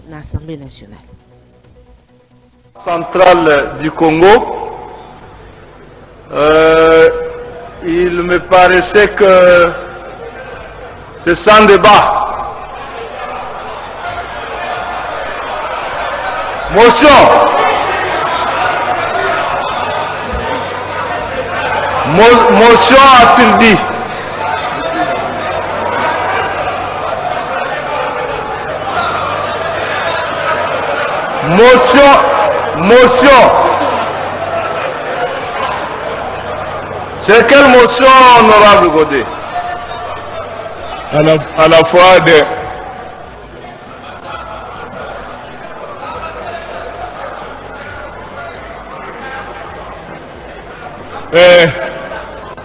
na Assemblée nationale. Centrale du Congo, il me paraissait que c'est sans débat. Motion. Motion a-t-il dit? Motion. C'est quelle motion, honorable Godet? À la fois de...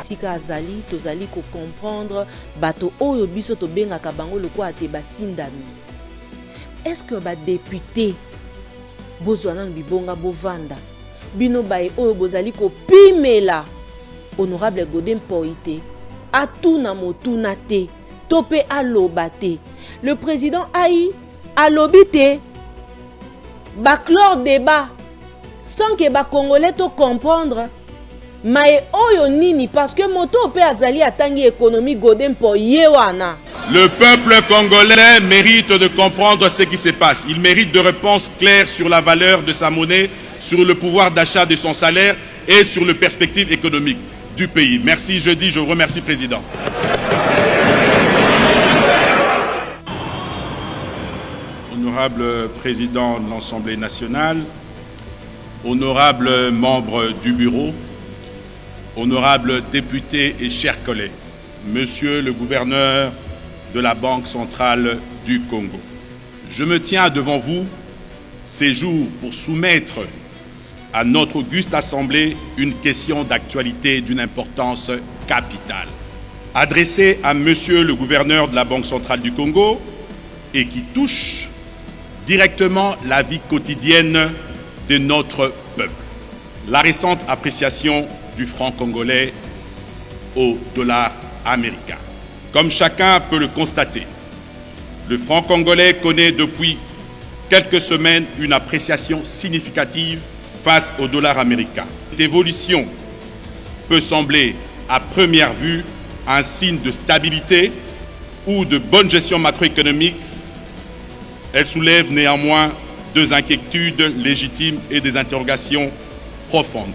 Tika azali tozali ko comprendre bato oyo biso to benga kabango loko ate batindami. Est-ce que ba député bozwana bibonga bovanda bino bae oyo bozali ko pimela honorable Godin Poité atuna motuna te topé alobate le président Aïe alobite ba clore débat sans que ba congolais to comprendre mais oyo nini parce que moto pe azali atangi économie Godin Poité wana. Le peuple congolais mérite de comprendre ce qui se passe. Il mérite de réponses claires sur la valeur de sa monnaie, sur le pouvoir d'achat de son salaire et sur les perspectives économiques du pays. Merci, je vous remercie, Président. Honorable Président de l'Assemblée nationale, honorables membres du bureau, honorables députés et chers collègues, Monsieur le gouverneur de la Banque centrale du Congo. Je me tiens devant vous ces jours pour soumettre à notre auguste assemblée une question d'actualité d'une importance capitale, adressée à Monsieur le gouverneur de la Banque centrale du Congo et qui touche directement la vie quotidienne de notre peuple. La récente appréciation du franc congolais au dollar américain. Comme chacun peut le constater, le franc congolais connaît depuis quelques semaines une appréciation significative face au dollar américain. Cette évolution peut sembler à première vue un signe de stabilité ou de bonne gestion macroéconomique. Elle soulève néanmoins deux inquiétudes légitimes et des interrogations profondes.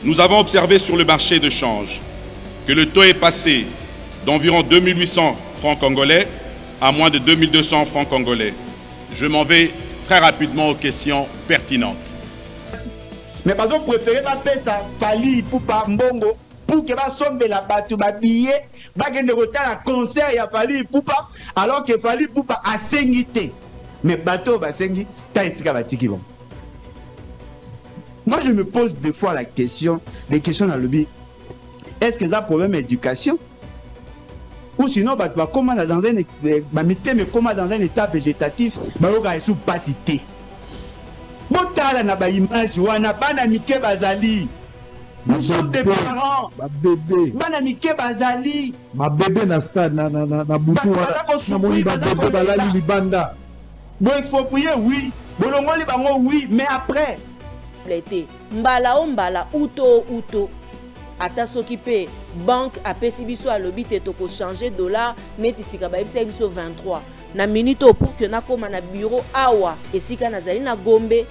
Nous avons observé sur le marché de change que le taux est passé d'environ 2800 francs congolais à moins de 2200 francs congolais. Je m'en vais très rapidement aux questions pertinentes. Mais par exemple, préférez pas faire ça, Fali pour pas Mbongo, pour que va somber la batte, va billet, va gagner retard à concert, il y a Fali pour pas, alors que Fali pour pas à sengité. Mais bateau va sengi, t'as ici qu'à batiki bon. Moi, je me pose des fois la question, des questions dans le but. Est-ce que c'est un problème d'éducation? Ou sinon, bah, comment dans un état végétatif, bah, on va pas citer. Botala na ba image wana bana mike bazali. Nous sommes des parents. Ba bébé. Bana mike bazali. Ma bébé na stade na butu wana. Na moni ba bébé balali libanda. Bon exproprié oui. Bolongoli bango oui, mais après l'été mbala uto ata soki pe banque apesi biso alobi te toko changer dollar neti sika ba biso 23 na minute pour que na koma na bureau awa esika nazali na Gombe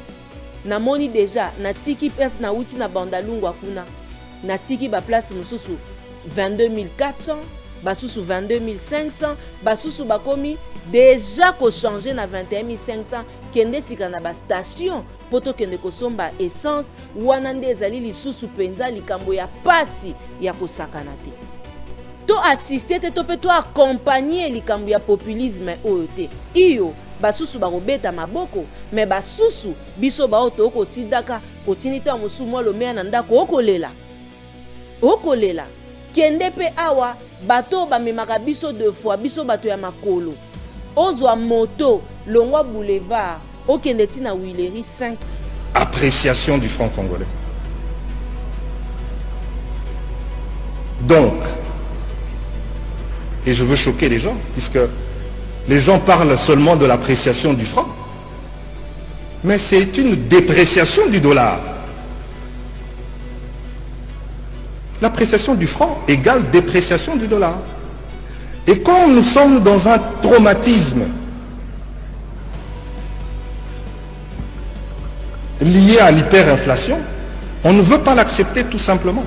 na moni déjà na tiki pes na uti na bandalungwa kuna na tiki ba place mususu 22400 basusu 22500 basusu bakomi déjà ko changer na 21500 kende sika na ba station poto kende kosomba essence wana nde ezali lisusu penza likambo ya pasi ya kosakana te to assister te to pe to accompagner likambo ya populisme oyo te iyo basusu bakobeta maboko me basusu biso baoto okotindaka kotinita mosu mwa lomea na ndako okolela kende pe awa bato bamemaka biso deux fois biso bato ya makolo ozwa moto longwa boulevard okende tina Willery 5. Appréciation du franc congolais. Donc, et je veux choquer les gens, puisque les gens parlent seulement de l'appréciation du franc. Mais c'est une dépréciation du dollar. L'appréciation du franc égale dépréciation du dollar. Et quand nous sommes dans un traumatisme lié à l'hyperinflation, on ne veut pas l'accepter tout simplement.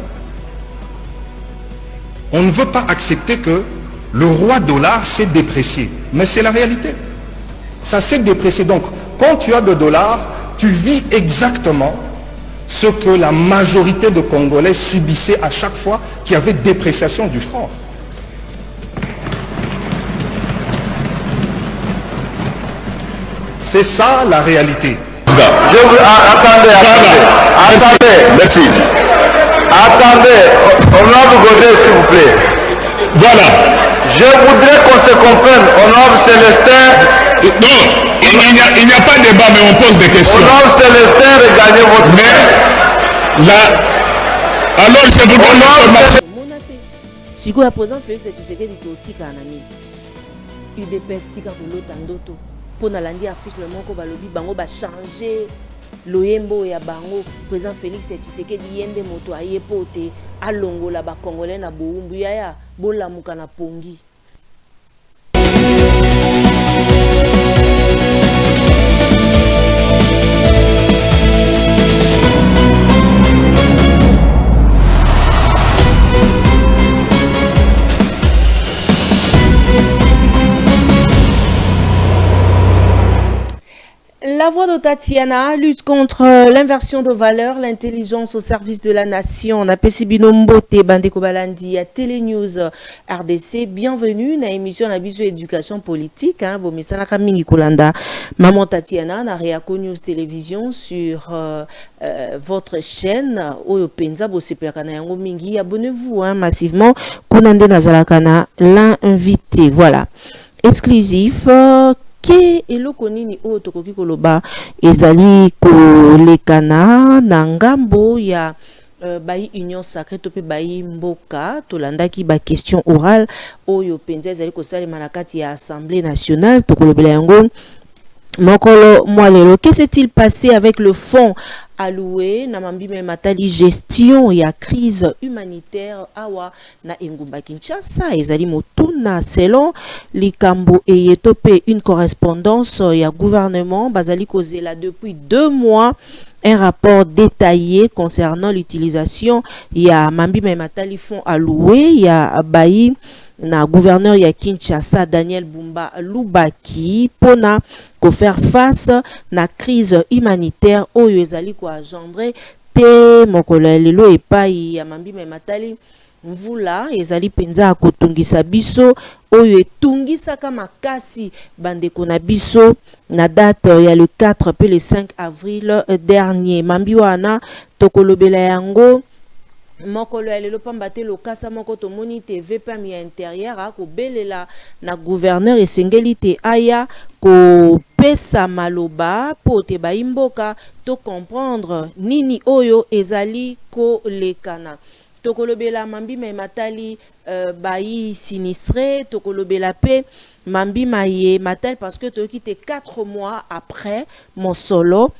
On ne veut pas accepter que le roi dollar s'est déprécié. Mais c'est la réalité. Ça s'est déprécié. Donc, quand tu as de dollars, tu vis exactement ce que la majorité de Congolais subissaient à chaque fois qu'il y avait dépréciation du franc. C'est ça la réalité. Attendez, merci. Attendez, honorable Godé, s'il vous plaît. Voilà. Je voudrais qu'on se comprenne, honorable Célestin. Non, il n'y a pas de débat, mais on pose des questions. Honorable Célestin, regagnez votre place. Là, alors je vous donne l'information. Si vous posez Félix Tshisekedi totika nani, UDPS tika kolota ndoto. Pour nalandi article moko balobi bango ba changer loyembo ya bango président Félix Tshisekedi yende moto ayepote alongola ba congolais na boumbu yaya bolamuka na pongi. La voix de Tatiana lutte contre l'inversion de valeurs, l'intelligence au service de la nation. On a Pesibinombote Bandeko Balandi à Télé News RDC. Bienvenue dans l'émission de éducation politique. Bomisana Kamingi Kolanda. Maman Tatiana, na Réaco News Télévision sur votre chaîne. Oyo Penza Bosepekana Yango Mingi. Abonnez-vous massivement. Kunande Nazalakana, l'invité. Voilà. Exclusif. Ke eloko nini oyo tokoki koloba ezali kolekana na ngambo ya bayi union sacrée to pe bayi mboka tolandaki ba question orale oyo penza ezali kosalema na kati ya assemblée nationale tokolobela yango mokolo mwalelo. Que s'est-il passé avec le fonds alloué na Mambime Matali gestion ya crise humanitaire awa na Engumba Kinshasa ezali motuna selon likambo eyetope une correspondance ya gouvernement bazali kozela depuis 2 mois un rapport détaillé concernant l'utilisation ya Mambime Matali fonds alloué ya bayi na gouverneur ya Kinshasa Daniel Bumba Lubaki pona ko faire face na crise humanitaire oyo ezali ko engendrer te mokolo lelo epai ya Mambime Matali mvula ezali penza kotungisa biso oyo etungisaka makasi bandeko na biso na date ya le 4 pe le 5 avril dernier. Mambi wana tokolobela yango mokolo ya lelo pamba te lokasa moko tomoni TV pami ya intérieur ako belela na gouverneur esengeli te aya ko pesa maloba po te baimboka to comprendre nini oyo ezali ko lekana. Tokolobela Mambime Matali bayi sinistré tokolobela pe Mambima ye Matali parce que to quitté 4 mois après mon solo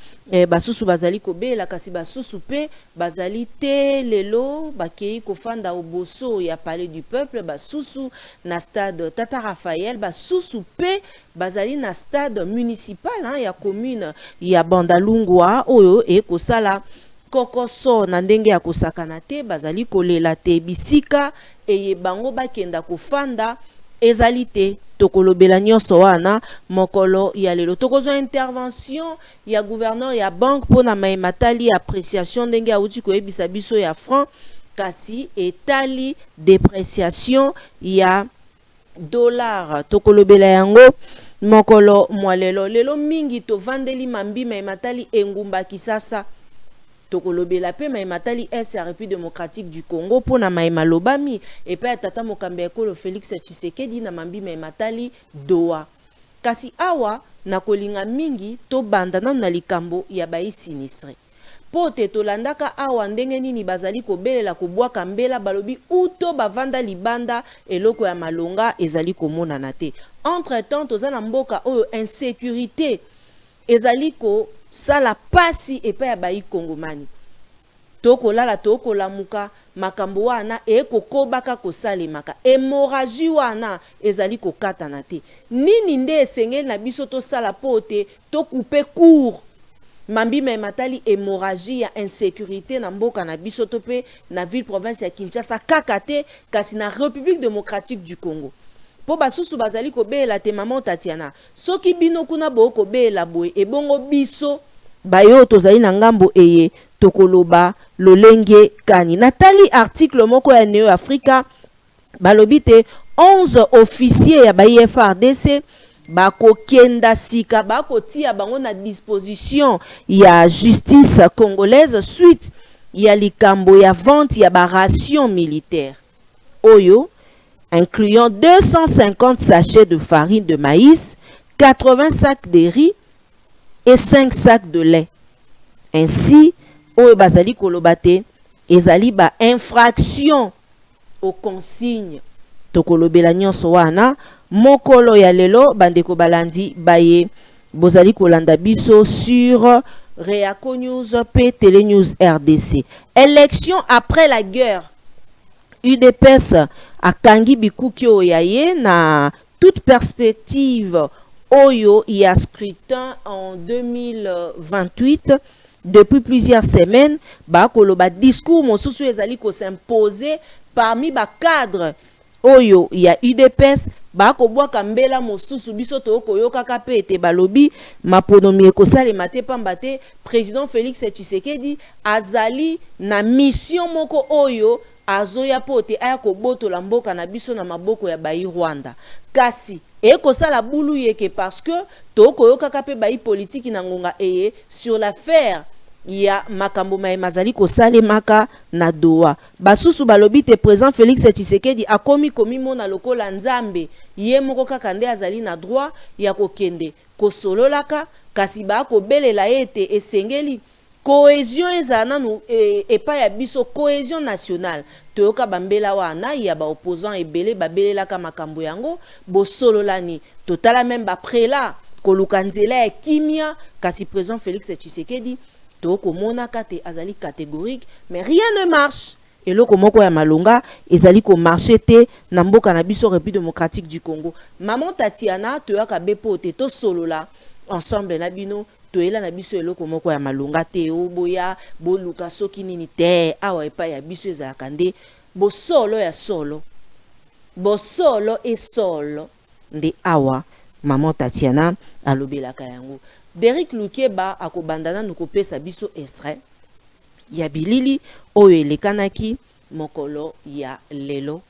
basusu bazali kobela kasi basusu pe bazali te lelo bakei kofanda oboso ya palais du peuple basusu na stade Tata Raphaël basusu pe bazali na stade municipal ya commune ya Bandalungwa oyo e kosala kokoso na ndenge ya kosakana te bazali kolela te bisika eye bango bakenda kofanda ezali te tokolobela nyonso wana mokolo ya lelo tokozwa intervention ya gouverneur ya banque pona Mai Matali appréciation ndenge ya uti koyebisa biso ya franc kasi etali dépréciation ya dollar tokolobela yango mokolo mwalelo lelo mingi to vandeli Mambime Matali Engumba Kisasa tokolobela pe Mai Matali est la République démocratique du Congo pour na Mai Malobami et pe tata mokambe ekolo Félix Tshisekedi na Mambime Matali doa kasi awa na kolinga mingi to banda na likambo ya bayi sinistre pote tolandaka awa ndenge nini bazali kobelela kobwaka mbela balobi uto bavanda libanda eloko ya malonga ezali komona na te entre temps tozana mboka oyo insécurité ezali ko sala pasi epa ya bayi kongomani tokolala tokolamuka makambo wana ekokobaka kosalemaka hémorragie wana ezali kokatana te nini nde esengeli na biso tosala po te tokupe court mambima ematali hémorragie ya insécurité na mboka na biso to pe na ville province ya Kinshasa kaka te kasi na République démocratique du Congo po basusu bazali kobela te maman Tatiana soki bino kuna boko bela boye ebongo biso bayo tozali na ngambo eye tokoloba lolenge kani natali article moko ya Neo Africa balobite 11 officiers ya ba FARDC bako kenda sika bako tia bango na disposition ya justice congolaise suite ya likambo ya vente ya ba ration militaire oyo incluant 250 sachets de farine de maïs, 80 sacs de riz et 5 sacs de lait. Ainsi, oyo bazali kolobate ezali ba infraction aux consignes tokolobela nyonso wana mokolo ya lelo bandeko balandi baye bozali kolanda biso sur Reaco News P Télé News RDC. Élection après la guerre. UDPS akangi bikuki oyaye na toute perspective oyo ya scrutin en 2028 depuis plusieurs semaines ba koloba discours mosusu ezali ko s'imposer parmi ba cadre oyo ya UDPS ba ko bwaka mbela mosusu biso to koyoka kapete balobi maponomi ekosalema te pamba te président Félix Tshisekedi azali na mission moko oyo azoya pote aya kobotola mboka na biso na maboko ya bayi Rwanda kasi ekosala bulu yeke parce que tokoyoka kape bayi politique na ngonga eye sur l'affaire ya makambo mazali kosalemaka na doa basusu balobi te président Félix Tshisekedi akomi mona lokola nzambe ye moko kaka nde azali na droit ya kokende kosololaka kasi ba kobelela ete esengeli cohésion ezana nu epa ya biso cohésion nationale toyoka bambela wana ya ba opposant ebele babelelaka makambo yango bosololani totala même ba prela koluka nzela ya kimia kasi président Félix Tshisekedi toko mona kate azali catégorique mais rien ne marche et loko moko ya malonga ezali ko marcher te na mboka na biso République démocratique du Congo maman Tatiana toyoka bepo te to solola ensemble na bino toela na biso eloko moko ya malonga te oboya boluka soki nini te awa epa ya biso ezalaka nde bosolo ya solo bosolo e solo nde awa maman Tatiana alobelaka yango Derrick Lukeba akobandana nukopesa biso extrait ya bilili oyo elekanaki mokolo ya lelo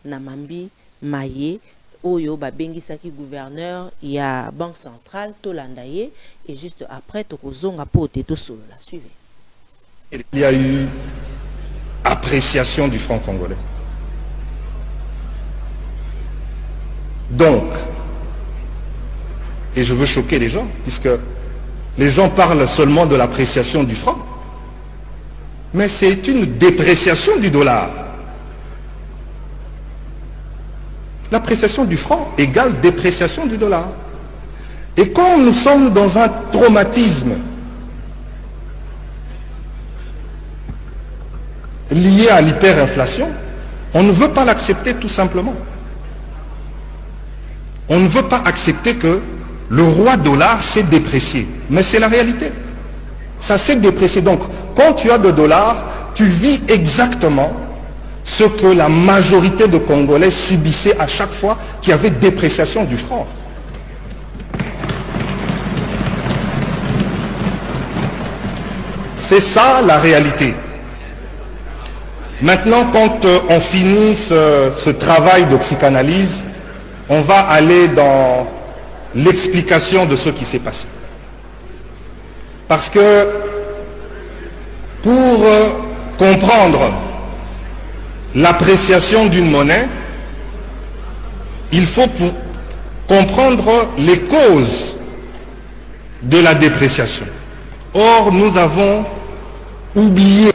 na mambi maye oyo babengisaki gouverneur ya banque centrale tolandaye et juste après tokozonga pote to solo la suivez. Il y a eu appréciation du franc congolais. Donc, et je veux choquer les gens, puisque les gens parlent seulement de l'appréciation du franc, mais c'est une dépréciation du dollar. L'appréciation du franc égale dépréciation du dollar. Et quand nous sommes dans un traumatisme lié à l'hyperinflation, on ne veut pas l'accepter tout simplement. On ne veut pas accepter que le roi dollar s'est déprécié. Mais c'est la réalité. Ça s'est déprécié. Donc, quand tu as de dollars, tu vis exactement ce que la majorité de Congolais subissaient à chaque fois qu'il y avait dépréciation du franc. C'est ça la réalité. Maintenant, quand on finit ce travail de psychanalyse, on va aller dans l'explication de ce qui s'est passé. Parce que pour comprendre l'appréciation d'une monnaie, il faut comprendre les causes de la dépréciation. Or, nous avons oublié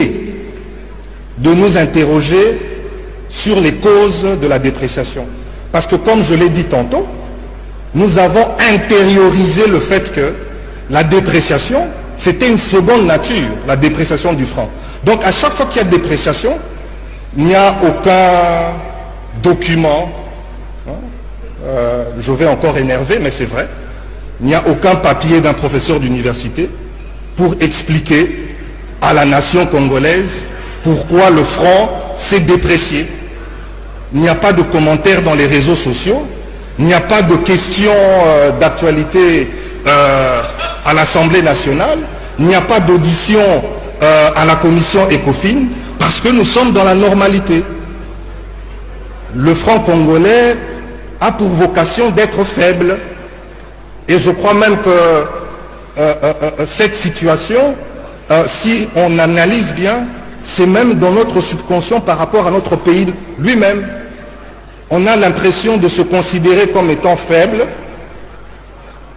de nous interroger sur les causes de la dépréciation. Parce que, comme je l'ai dit tantôt, nous avons intériorisé le fait que la dépréciation, c'était une seconde nature, la dépréciation du franc. Donc à chaque fois qu'il y a dépréciation, il n'y a aucun document, je vais encore énerver, mais c'est vrai, il n'y a aucun papier d'un professeur d'université pour expliquer à la nation congolaise pourquoi le franc s'est déprécié. Il n'y a pas de commentaires dans les réseaux sociaux, il n'y a pas de questions d'actualité à l'Assemblée nationale, il n'y a pas d'audition à la commission ECOFIN, parce que nous sommes dans la normalité. Le franc congolais a pour vocation d'être faible. Et je crois même que cette situation, si on analyse bien, c'est même dans notre subconscient par rapport à notre pays lui-même. On a l'impression de se considérer comme étant faible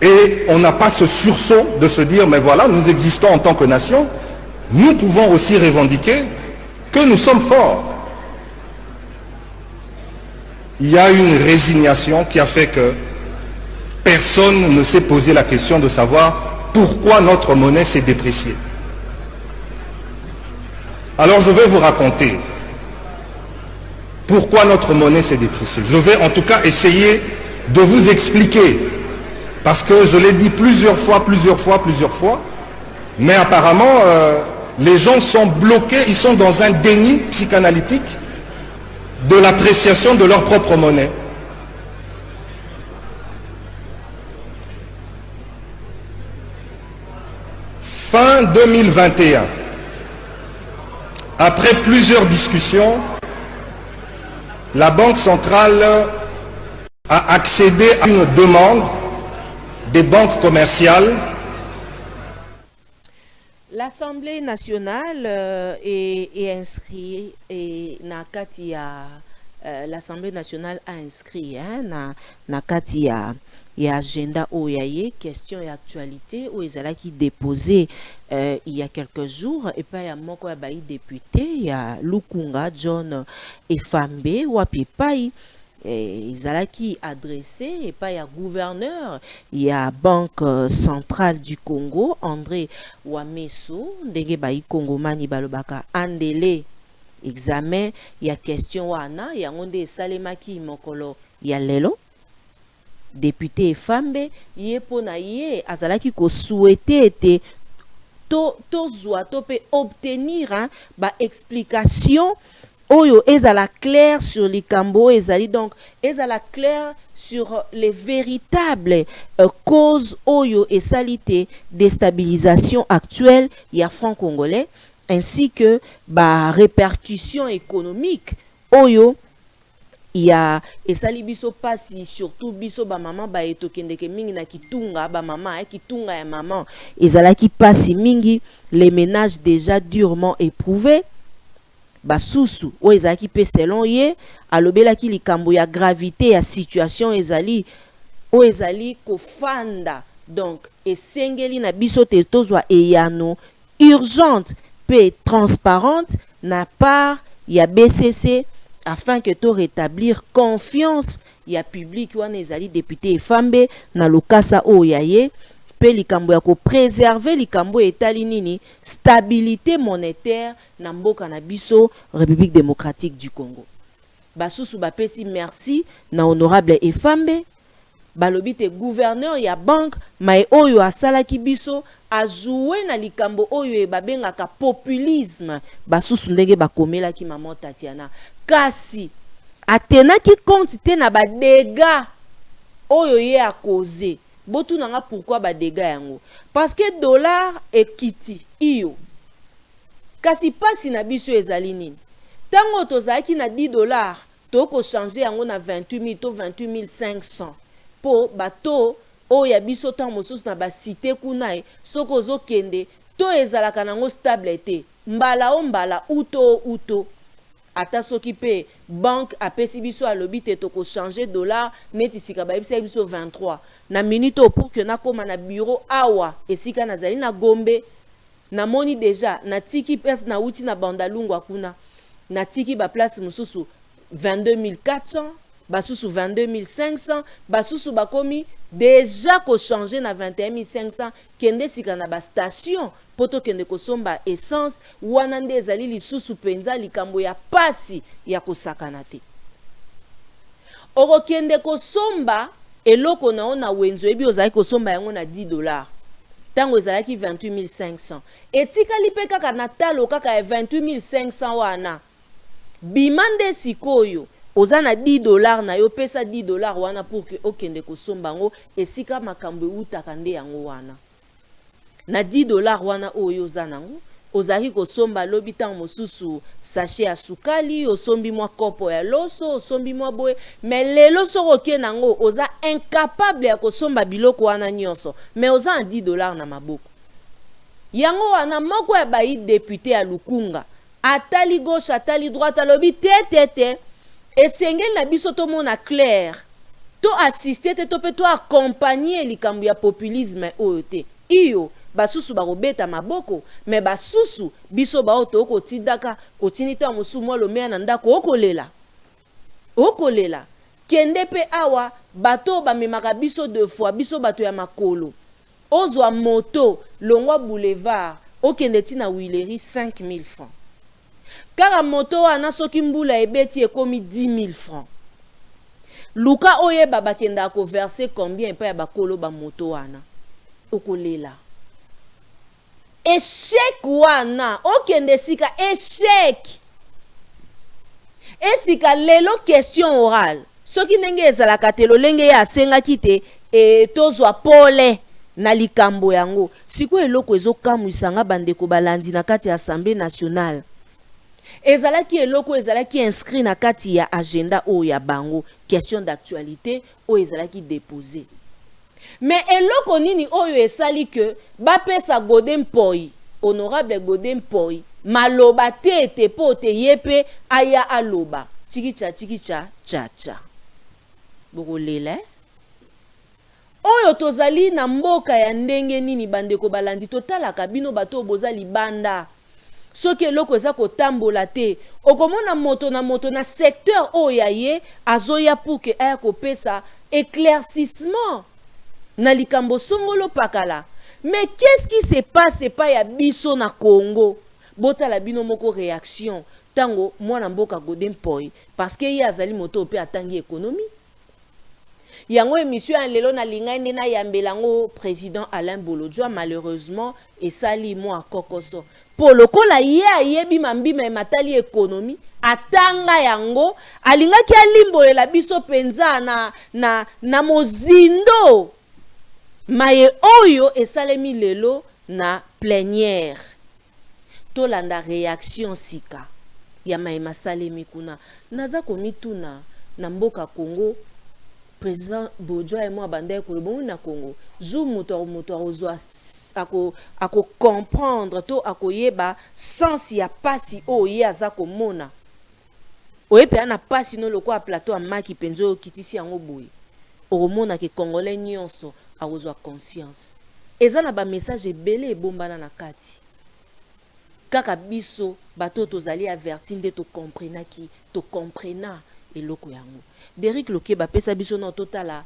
et on n'a pas ce sursaut de se dire, mais voilà, nous existons en tant que nation, nous pouvons aussi revendiquer que nous sommes forts. Il y a une résignation qui a fait que personne ne s'est posé la question de savoir pourquoi notre monnaie s'est dépréciée. Alors je vais vous raconter pourquoi notre monnaie s'est dépréciée. Je vais en tout cas essayer de vous expliquer, parce que je l'ai dit plusieurs fois, mais apparemment les gens sont bloqués, ils sont dans un déni psychanalytique de l'appréciation de leur propre monnaie. Fin 2021, après plusieurs discussions, la Banque centrale a accédé à une demande des banques commerciales. L'Assemblée nationale est inscrite et l'Assemblée nationale a inscrit nakati ya agenda oyaye question et actualité où ils allaient qui déposé il y a quelques jours et pas ya moko ya bayi député ya Lukunga John Efambe wapi pai ils allaient qui adressé et pas ya gouverneur il y a Banque centrale du Congo André Wameso ndenge bayi Congomani balobaka andele examen il y a question wana ya ngonde salemaki mokolo ya lelo député Efambe yé pona yé azalaki ko souhaiter été to pe obtenir ba explication oyo ezala clair sur les cambo ezali donc ezala clair sur les véritables causes oyo et salité déstabilisation actuelle ya franc congolais ainsi que ba répercussions économiques oyo il y a et sali biso pasi surtout biso ba maman ba etokendeke mingi na kitunga ba maman kitunga ya maman ezala ki pasi mingi les ménages déjà durement éprouvés ba susu o ezala ki pe selon ye alobela ki likambo ya gravité ya situation ezali o ezali ko fanda donc esengeli na biso te tozwa eyano urgente pe transparente na part ya BCC afin que to rétablir confiance ya public wana ezali député Efambe na lokasa oyaye pe likambo ya ko préserver likambo etali nini stabilité monétaire na mboka na biso République démocratique du Congo. Basusu bapesi merci na honorable Efambe balobi te gouverneur ya banque mai oyo asalaki biso a joué na likambo oyo babengaka populisme basusu ndenge bakomelaki maman Tatiana kasi atenaki compte te na ba dégâts oyo ye a causé botu nanga pourquoi ba dégâts yango parce que dollar ekiti iyo kasi pasi na biso ezali nini tango tozaki na 10 dollars toko changer yango na 28 000 to 28 500 po bato o ya biso tan mosusu na ba cité kuna soko zokende to ezalaka nango stable te mbala o mbala uto ata soki pe banque apesi biso alobi te toko changer dollar neti sika ba biso 23 na minute pour que na koma na bureau awa esika nazali na Gombe na moni déjà na tiki pes na uti na bandalungwa kuna na tiki ba place mususu 22 400 basusu 22 500 basusu bakomi déjà ko changer na 21 500 kende sika na ba station poto kende ko somba essence wana nde ezali lisusu penza likambo ya pasi ya kosakana te. Oko kende ko somba eloko na ona wenzo ebi ozali ko somba yango na $10. Tango ezalaki 28 500. Etikali pe kaka na talo kaka 28 500 wana. Bimande sikoyo oza na $10 na yo pesa $10 wana pour que okende ko somba ngo esika makambo utaka nde yango wana. Na $10 wana oyo oza nango ozali ko somba lobi tango mosusu sachet ya sukali osombi mwa kopo ya loso osombi mwa boye mais lelo soko ke nango oza incapable ya ko somba biloko wana nyonso mais oza na $10 na maboko. Yango wana moko ya bayi député ya Lukunga atali gauche atali droite alobi te esengeli na biso to mona clair to assister te to pe to accompagner likambo ya populisme oyo te iyo basusu bakobeta maboko me basusu biso baoto okotindaka otinita mosu mwa lomea na ndako okolela kende pe awa bato bamemaka biso 2 fois biso bato ya makolo ozwa moto longwa boulevard okende tina Wileri 5000 francs. Kaka moto wana soki mbula ebeti ekomi 10 000 francs. Luka oye babakenda ko verser combien pa ya bakolo ba moto wana okolela. Échec wana okende sika échec. Esika lelo question orale. Soki ndenge ezalaka te lolenge ya asenga kite tozwa pole na likambo yango. Siko eloko ezokamwisanga bandeko balandi na kati ya Assemblée nationale. Ezalaki eloko ezalaki inscrit na kati ya agenda o ya bango question d'actualité o ezalaki déposé. Mais eloko nini oyo esali que bapesa Godin Poi, honorable Godin Poi, maloba te pote yepe aya aloba. Chikicha cha. Bokolela. Oyo tozali na mboka ya ndenge nini bandeko balandi totalaka bino bato bozali banda. Soki eloko eza kotambola te okomona moto na secteur oyo ye azoya pour que aya kopesa éclaircissement na likambo songolo pakala. Mais qu'est-ce qui se passe pas ya biso na Congo? Bota la bino moko réaction tango mwana mboka Godin Poi parce que ya azali moto pe atangi économie. Yango émission en lelo na linga ndena yambelango président Alain Bolodjoa malheureusement et sali moi kokoso. Polo kola yebi mambima matali économie atanga yango alinga ki alimbolela biso penza na mozindo maye oyo esalemi lelo na plénière tolanda réaction sika ya maema salemi kuna naza komituna na mboka Congo président Bolodjoa et moi bandai kolobongo na Congo jour moto ozwa ako comprendre to akoyeba sens ya pasi o ye aza komona oyepe ana pasi no loko a plateau amaki penzo kitisi yango boye omona ke congolais nyonso akozwa conscience eza na ba message ebele ebombana na kati kaka biso bato tozali averti nde to comprena eloko yango Derrick Lokeba pesa biso na totala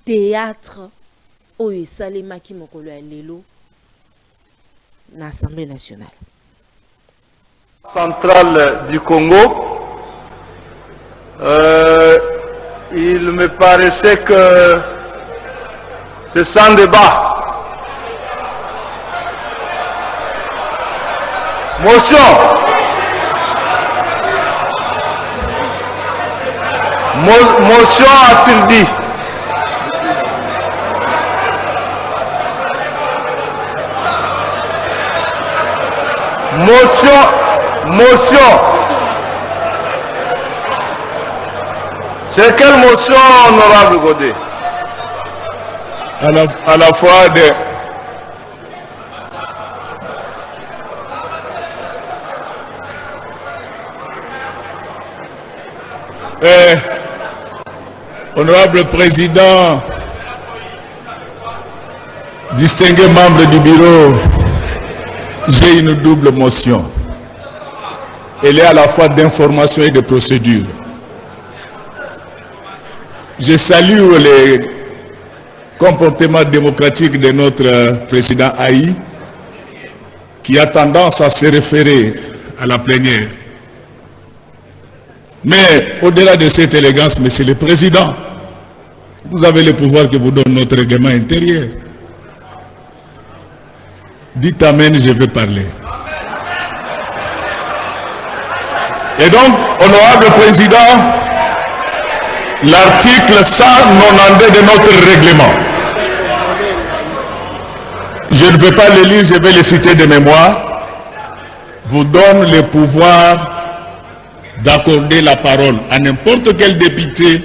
théâtre oyo esalemaki mokolo ya lelo na Assemblée nationale. Centrale du Congo, il me paraissait que c'est sans débat. Motion. Motion a-t-il dit? Motion. C'est quelle motion, honorable Godet? À la fois de... Honorable Président, distingués membres du bureau, j'ai une double motion. Elle est à la fois d'information et de procédure. Je salue les comportement démocratique de notre président Haï, qui a tendance à se référer à la plénière. Mais au-delà de cette élégance, Monsieur le Président, vous avez le pouvoir que vous donne notre règlement intérieur. Dites Amen, je vais parler. Et donc, honorable Président, l'article 192 de notre règlement, je ne vais pas le lire, je vais le citer de mémoire, vous donne le pouvoir d'accorder la parole à n'importe quel député,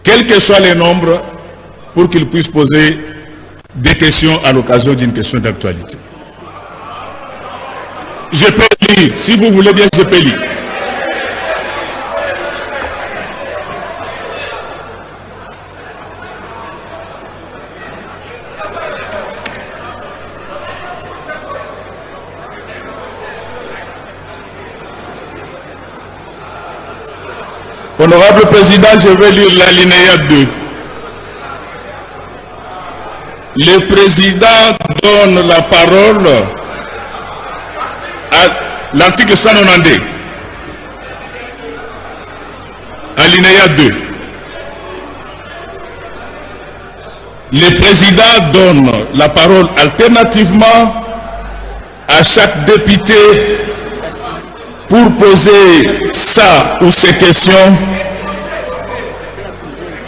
quel que soit le nombre, pour qu'il puisse poser des questions à l'occasion d'une question d'actualité. Je peux lire, si vous voulez bien, je peux lire. Honorable Président, je vais lire l'alinéa 2. Le Président donne la parole à l'article 192. Alinéa 2. Le Président donne la parole alternativement à chaque député pour poser sa ou ses questions.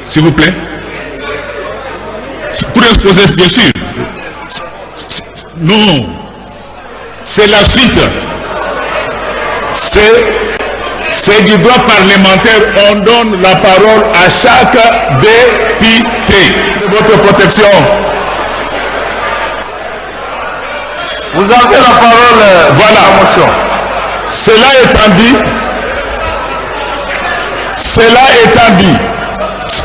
S'il vous plaît. Pour exposer, bien sûr. Non. C'est la suite. C'est du droit parlementaire. On donne la parole à chaque député. De votre protection. Vous avez la parole. Voilà. Cela étant dit,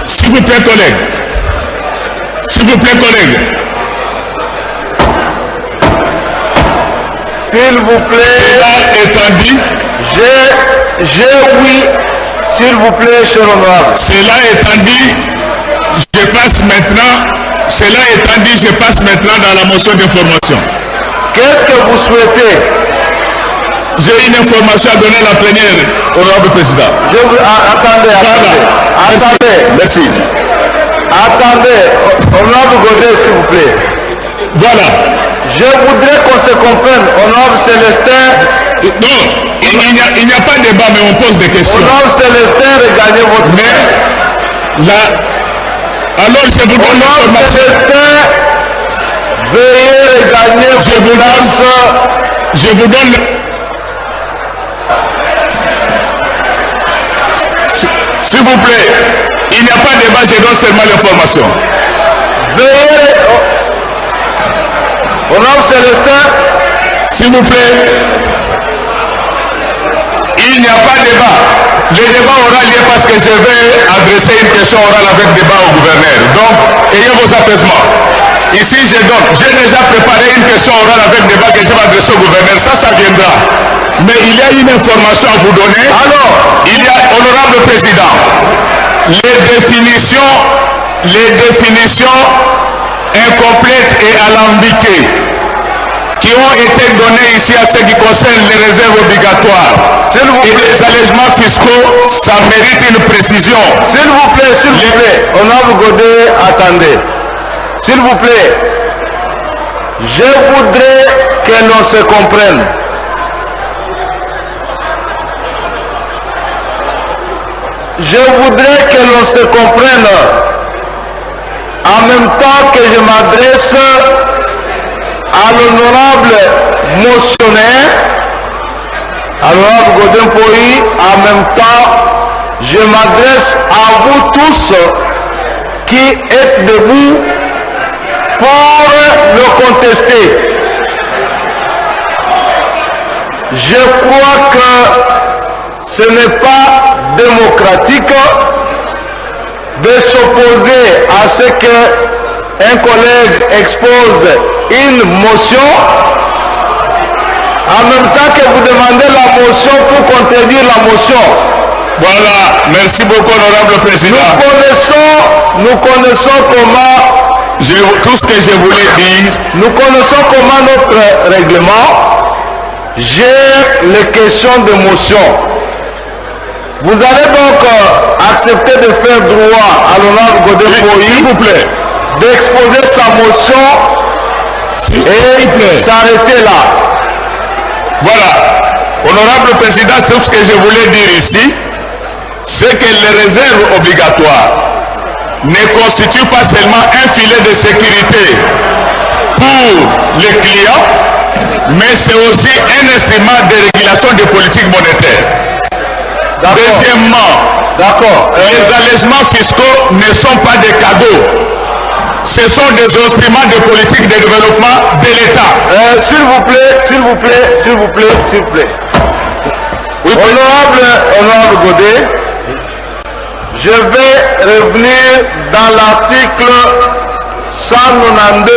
s'il vous plaît, collègues, s'il vous plaît, collègues, S'il vous plaît. Cela étant dit, oui, s'il vous plaît, cher honorable. Cela étant dit, je passe maintenant dans la motion d'information. Qu'est-ce que vous souhaitez? J'ai une information à donner à la plénière, honorable président. Attendez. Merci. Attendez, honorable Godet, s'il vous plaît. Voilà. Je voudrais qu'on se comprenne, honorable Célestin. Non, il n'y a pas de débat, mais on pose des questions. Honorable Célestin, regagnez votre place. Alors je vous donne l'information. Célestin, veuillez regagner votre place. Je vous donne. S'il vous plaît, il n'y a pas de débat, je donne seulement l'information. Veuillez. Honorable Célestin, s'il vous plaît, il n'y a pas de débat. Le débat aura lieu parce que je vais adresser une question orale avec débat au gouverneur. Donc, ayez vos apaisements. Ici, j'ai déjà préparé une question orale avec débat que je vais adresser au gouverneur. Ça viendra. Mais il y a une information à vous donner. Alors, il y a, honorable président, les définitions incomplètes et alambiquées qui ont été données ici à ce qui concerne les réserves obligatoires et les allègements fiscaux, ça mérite une précision. S'il vous plaît, honorable Godet, attendez. S'il vous plaît, je voudrais que l'on se comprenne. Je voudrais que l'on se comprenne en même temps que je m'adresse à l'honorable motionnaire, à l'honorable Godin Poyi, en même temps, je m'adresse à vous tous qui êtes debout pour le contester. Je crois que ce n'est pas démocratique de s'opposer à ce qu'un collègue expose une motion en même temps que vous demandez la motion pour contredire la motion. Voilà, merci beaucoup, honorable président. Nous connaissons comment... tout ce que je voulais dire... Nous connaissons comment notre règlement gère les questions de motion. Vous allez donc accepter de faire droit à l'honorable Godin Boyi, s'il vous plaît, d'exposer sa motion et s'arrêter là. Voilà. Honorable président, c'est ce que je voulais dire ici, c'est que les réserves obligatoires ne constituent pas seulement un filet de sécurité pour les clients, mais c'est aussi un instrument de régulation des politiques monétaires. Deuxièmement, les allègements fiscaux ne sont pas des cadeaux. Ce sont des instruments de politique de développement de l'État. S'il vous plaît. Oui, honorable Godet, je vais revenir dans l'article 192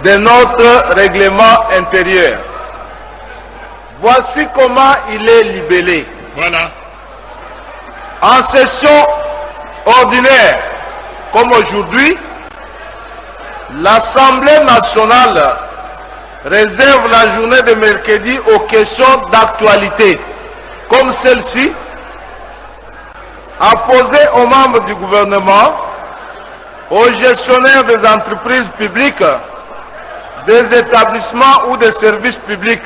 de notre règlement intérieur. Voici comment il est libellé. Voilà. En session ordinaire, comme aujourd'hui, l'Assemblée nationale réserve la journée de mercredi aux questions d'actualité, comme celle-ci, à poser aux membres du gouvernement, aux gestionnaires des entreprises publiques, des établissements ou des services publics.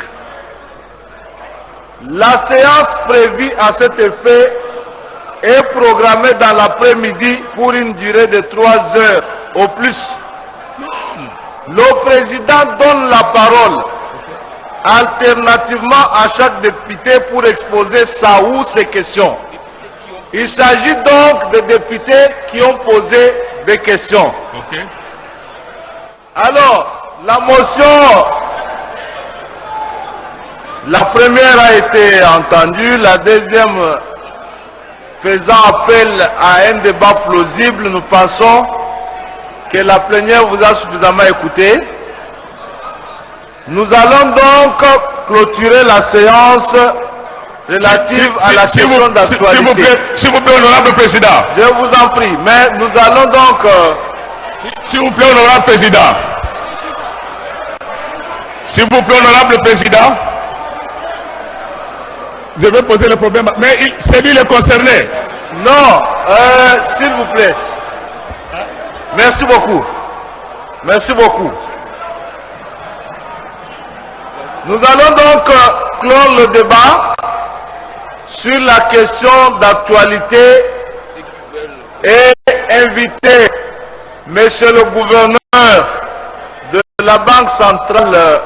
La séance prévue à cet effet est programmée dans l'après-midi pour une durée de 3 heures au plus. Le président donne la parole alternativement à chaque député pour exposer sa ou ses questions. Il s'agit donc des députés qui ont posé des questions. Okay. Alors, la motion, la première a été entendue, la deuxième faisant appel à un débat plausible, nous pensons que la plénière vous a suffisamment écouté. Nous allons donc clôturer la séance relative à la question d'actualité. S'il vous plaît, honorable président. Je vous en prie, mais nous allons donc... S'il vous plaît, honorable président. S'il vous plaît, honorable président. Je vais poser le problème, mais c'est lui le concerné. Non, s'il vous plaît. Merci beaucoup. Merci beaucoup. Nous allons donc clore le débat sur la question d'actualité et inviter monsieur le gouverneur de la Banque centrale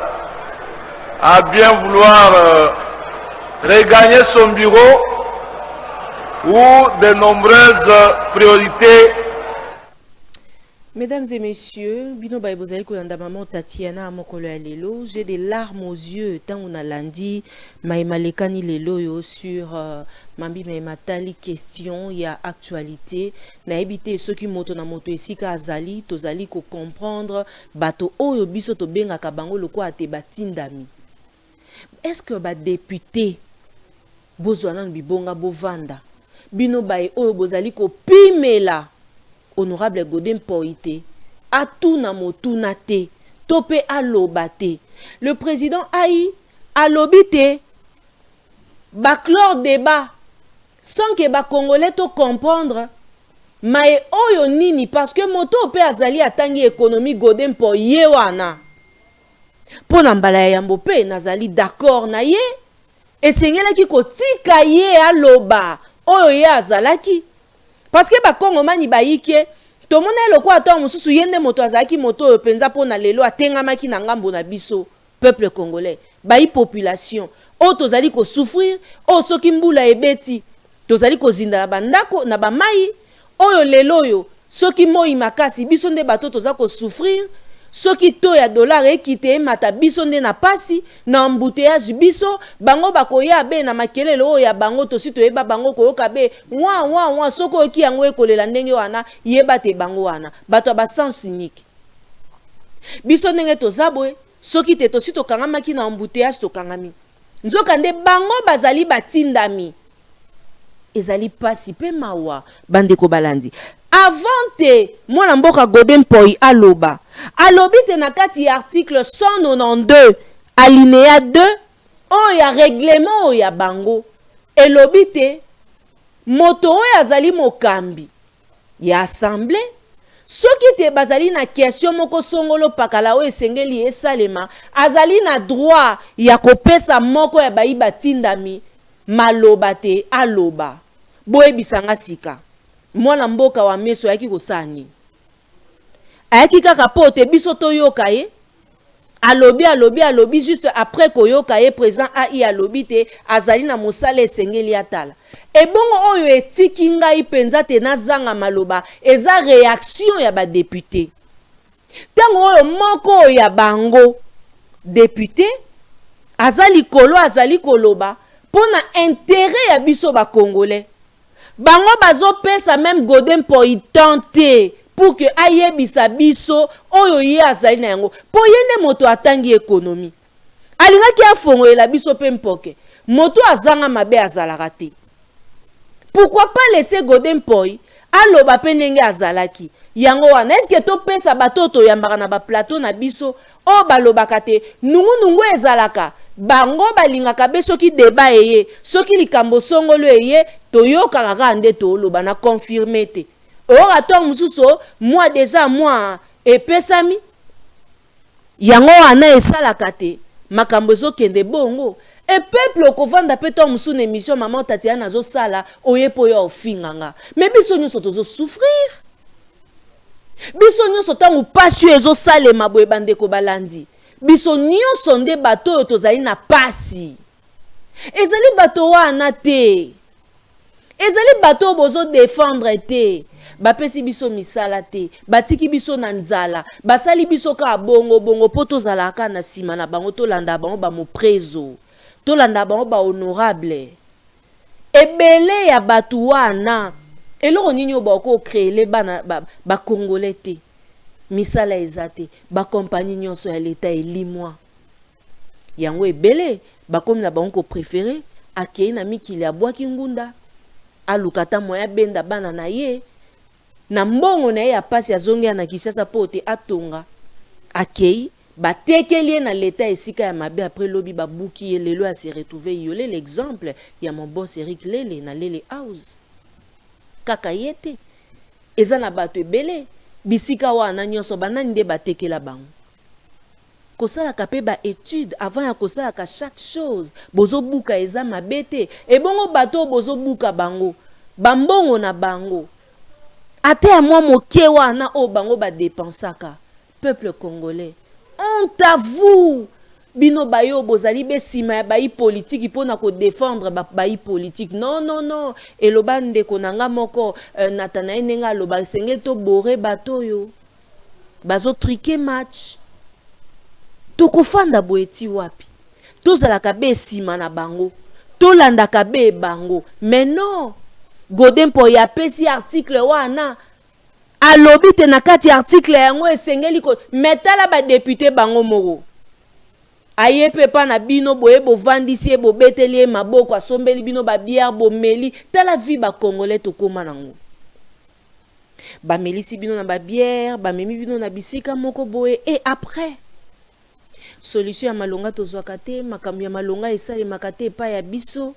à bien vouloir regagner son bureau où de nombreuses priorités. Mesdames et messieurs, Bino Baibozali Kolanda Maman Tatiana Mokolo ya lelo, j'ai des larmes aux yeux tant on a lundi, Maïmalekani lelo yo sur Mambi Maïmatali question, il y a actualité, na ebité ceux qui moto na moto esika azali, tozali ko comprendre bato oyo biso to benga kabango loko ate batindami. Est-ce que ba député bozwana bibonga bovanda, Bino Baye oyo bozali ko pimela honorable Godin Poïté, à tout na motuna te, topé à l'obate. Le président Aïe, à l'obité, baclore débat, sans que ba Congolais to comprendre, mais oyo nini, parce que moto pe azali atangi économie Godin Poïté wana. Pour l'embala yambo pe, nazali d'accord na ye, et sengela ki ko tika ye à loba, oyo ye azalaki. Parce que ba Kongomani ba yike to mona loko ata mususu yende moto azaki moto yo penza pona lelo atengamaki na ngambo na biso peuple congolais ba yi population o tozali ko souffrir o soki mbula ebeti tozali ko zinda na bandako na ba mai oyo lelo yo soki moi makasi biso nde bato toza ko souffrir soki to ya dollar ekite mata biso nde na pasi na embouteillage biso bango bakoya be na makelelo oyo ya bango tosi toyeba bango koyoka be wa soko oki yango ekolela ndenge wana yeba te bango wana bato ba sens unique biso ndenge tozabwe soki te tosi tokangamaki na embouteillage tokangami nzoka nde bango bazali batindami ezali pasi pe mawa bandeko balandi. Avant te mwana mboka Godin Poi aloba alobi te na kati ya article 192 alinéa 2 oya règlement oya bango elobi te moto oyo azali mokambi ya assemblée soki te bazali na question moko songolo pakala oyo esengeli esalema azali na droit ya kopesa moko ya bayiba tindami maloba te aloba boyebisanga sika mwana mboka wa meso ayaki kosani ayaki kaka po te biso toyoka ye alobi juste après koyoka ye président ai alobi te azali na mosala esengeli atala ebongo oyo etiki ngai penza te nazanga maloba eza réaction ya ba député tango oyo moko ya bango député azali kolo azali koloba pona intérêt ya biso ba congolais bango bazo pesa même Godin Poi tenter pour que ayebisa biso oyo ye azali na yango po yende moto atangi économie alingaki afongolela biso pe mpoke moto azanga mabe azalaka te. Pourquoi pas laisser Godin Poi aloba pe ndenge azalaki yango wana eske to pesa batoto yambaka na ba plateau na biso o balobaka te nungu ezalaka bango balingaka be soki débat eye soki likambo songolo eye toyoka kaka nde toloba na confirmer te ora to mususo moi déjà moi epesami yango wana esalaka te makambo ezokende bongo et peuple kovanda pe to musu na émission maman Tatiana zo sala oyepo yo ofinganga mais biso nyonso tozo souffrir biso nyonso tangu passion ezo salema boye bandeko balandi biso nyonso nde bato oyo tozali na pasi ezali bato wana te ezali bato bozo défendre te bapesi biso misala te batiki biso na nzala basali biso ka bongo po tozalaka na sima na bango tolanda bango ba moprezo tolanda bango ba honorable ebele ya batu wana eloko nini obako créer bana ba congolais te misala ezate ba compagnie nyonso ya l'état elimwa yango ebele bakomi na bango ko préférer akei na mikili abwaki ngunda alukata moya benda bana na ye na mbongo na ye ya pasi azongea na Kinshasa pote atonga akei batekeli na l'état esika ya mabe après lobi babuki ye lelo a se retrouver yole l'exemple ya mon boss Eric Lele na Lele House kaka yete eza na bato ebele bisika wana nyonso banani nde batekela bango kosala kape ba étude avant ya kosala ka chaque chose bozo buka eza mabete ebongo bato bozo buka bango bambongo na bango ate ya mwa moke wana o bango ba dépensaka peuple congolais honte à vous bino bayo bozali besima ya bayi politique pona ko défendre bayi politique non eloba ndeko nanga moko Nathanaël nenga loba sengel to boré bato yo bazo triquer match to kofanda boeti wapi tozalaka besima na bango tolandaka be bango mais non Godin Poi apesi article wana alobi te na kati article yango esengeli ko metala ba député bango moko ayepe pa na bino boye bovandisi e bobeteli e maboko asombeli bino ba bière bomeli tala vie ba congolais to koma nango ba melisi bino na ba bière ba memi bino na bisika moko boye et après solution ya malonga tozwaka te makambo ya malonga esali makate pa ya biso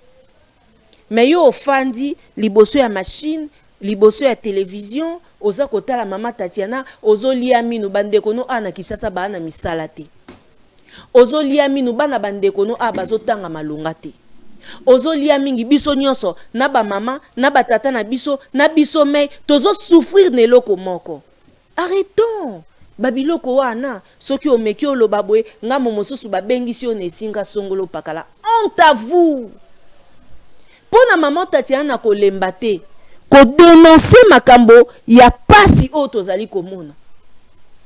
mais yo ofandi liboso ya machine liboso ya télévision oza kotala mama Tatiana ozolia minu bandeko no ana Kinshasa bana misala te ozolia minu bana bandeko no bazotanga malonga te ozolia mingi biso nyonso na ba mama na batata na biso me tozo souffrir ne loko moko arrêtons babiloko wana soki omeki oloba boye ngamo mosusu babengisi yo nesinga songolo pakala honte à vous pona maman Tatiana kolemba te ko dénoncer makambo ya pasi o tozali komona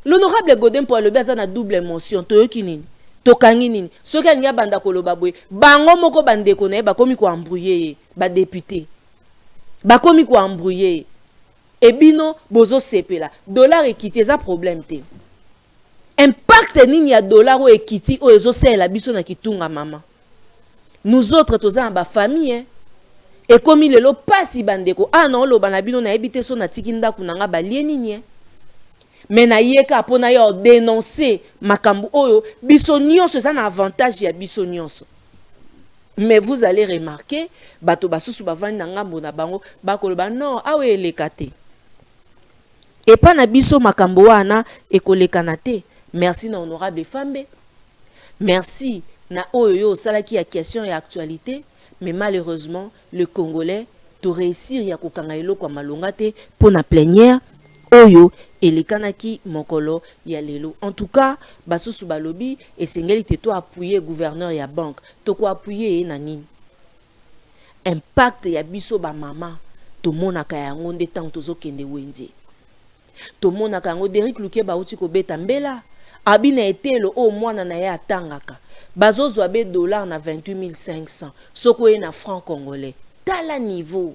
l'honorable Godin Poi lobi aza na double émotion toyoki nini tokangi nini soki alingi banda koloba boye bango moko bandeko na ye bakomi ko embrouiller ba député bakomi ko embrouiller ebino bozo sepela dollar ekiti eza problème te impact nini ya dollar o ekiti o ezo sela biso na kitunga mama nous autres toza na ba famille Et comme il est là, pas si bandeko. Ah non, le banabino na ebité son na tikinda kunanga balieni nie. Mais na yeka pona yo dénoncer makambu oyo biso nyonso ça na avantage ya biso nyonso. Mais vous allez remarquer bato basusu bavandi na ngambo na bango bakoloba non awe elekate. Et pas na biso makambu wana ekolekana te. Merci na honorable Fambe. Merci na oyo salaki ya question et actualité. Mais malheureusement, le Congolais to réussir ya kokanga eloko malongate pour na plénière oyo elekanaki mokolo ya lelo. En tout cas, basusu balobi esengeli te to appuyer gouverneur ya banque, to ko appuyer na nini. Impact ya biso ba mama to monaka yango nde tant tozo kende wenze. To monaka yango Derrick Lukeba uti ko beta mbela, abina etelo o mwana na ya tangaka. Bazozo abe dollar na 28 500. Soko e na franc congolais. Tala niveau.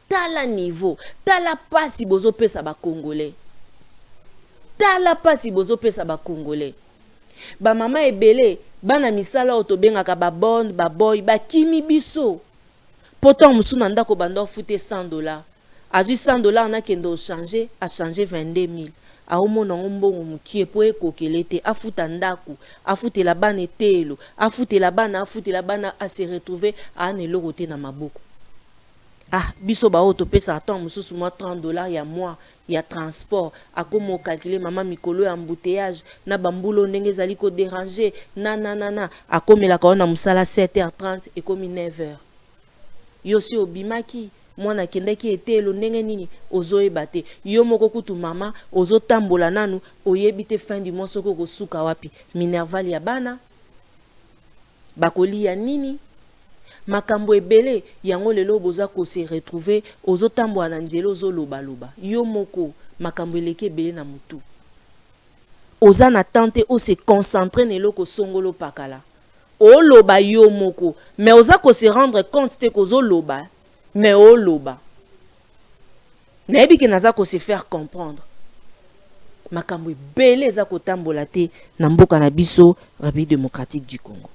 Tala niveau. Tala pasi bozo pesa ba congolais. Tala pasi bozo pesa ba congolais. Ba mama ebele, bana misala otobengaka ba bond, ba boy, ba kimi biso. Pourtant musuna ndako banda fute $100. Azu $100 na kendo changer, a changer 22 000. Aomona ngombongo mukie po ekokele te afuta ndaku afute la bana etelo afute la bana a se retrouver a ne lokote na maboko. Ah biso ba auto pesa attend mususu moi $30 ya mois ya transport akomo calculer mama mikolo ya embouteillage na bambulo ndenge zali ko déranger na akomela ka na musala 7h30 et comme 9h. Yo si obimaki mwana kendeki etelo ndenge nini ozoyeba te yo moko kutu mama ozotambola nanu oyebite fin du mois soko kosuka wapi minerval ya bana bakoli ya nini makambo ebele yango lelo boza ko se retrouver ozotambola na nzelo ozoloba loba yo moko makambo eleke ebele na mutu oza na tante o se concentrer neloko songolo pakala o loba yo moko mais oza ko se rendre compte te ko zoloba mais au loba. Naebi ke naza ko se faire comprendre. Makambo belé za ko tambola te na mboka na biso République démocratique du Congo.